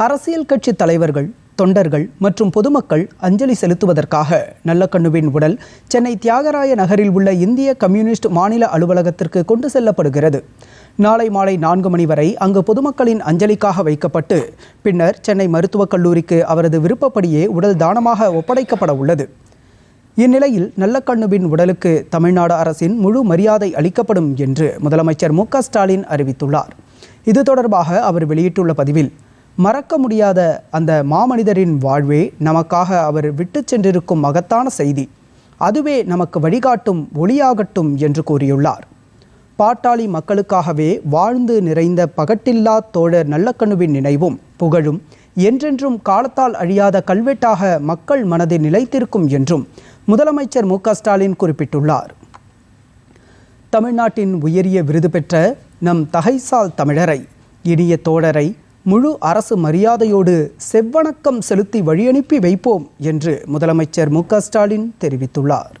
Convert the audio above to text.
அரசியல் கட்சி தலைவர்கள், தொண்டர்கள் மற்றும் பொதுமக்கள் அஞ்சலி செலுத்துவதற்காக நல்லக்கண்ணுவின் உடல் சென்னை தியாகராய நகரில் உள்ள இந்திய கம்யூனிஸ்ட் மாநில அலுவலகத்திற்கு கொண்டு செல்லப்படுகிறது. நாளை மாலை 4 மணி வரை அங்கு பொதுமக்களின் அஞ்சலிக்காக வைக்கப்பட்டு பின்னர் சென்னை மருத்துவக் கல்லூரிக்கு அவரது விருப்பப்படியே உடல் தானமாக ஒப்படைக்கப்பட உள்ளது. இந்நிலையில் நல்லக்கண்ணுவின் உடலுக்கு தமிழ்நாடு அரசின் முழு மரியாதை அளிக்கப்படும் என்று முதலமைச்சர் மு.க. ஸ்டாலின் அறிவித்துள்ளார். இது தொடர்பாக அவர் வெளியிட்டுள்ள பதிவில், மறக்க முடியாத அந்த மாமனிதரின் வாழ்வே நமக்காக அவர் விட்டு சென்றிருக்கும் மகத்தான செய்தி, அதுவே நமக்கு வழிகாட்டும் ஒளியாகட்டும் என்று கூறியுள்ளார். பாட்டாளி மக்களுக்காகவே வாழ்ந்து நிறைந்த பகட்டில்லா தோழர் நல்லக்கண்ணுவின் நினைவும் புகழும் என்றென்றும் காலத்தால் அழியாத கல்வெட்டாக மக்கள் மனதில் நிலைத்திருக்கும் என்றும் முதலமைச்சர் மு.க. ஸ்டாலின் குறிப்பிட்டுள்ளார். தமிழ்நாட்டின் உயரிய விருது பெற்ற நம் தகைசால் தமிழரை, இனிய தோழரை முழு அரசு மரியாதையோடு செவ்வணக்கம் செலுத்தி வழியனுப்பி வைப்போம் என்று முதலமைச்சர் மு.க. ஸ்டாலின் தெரிவித்துள்ளார்.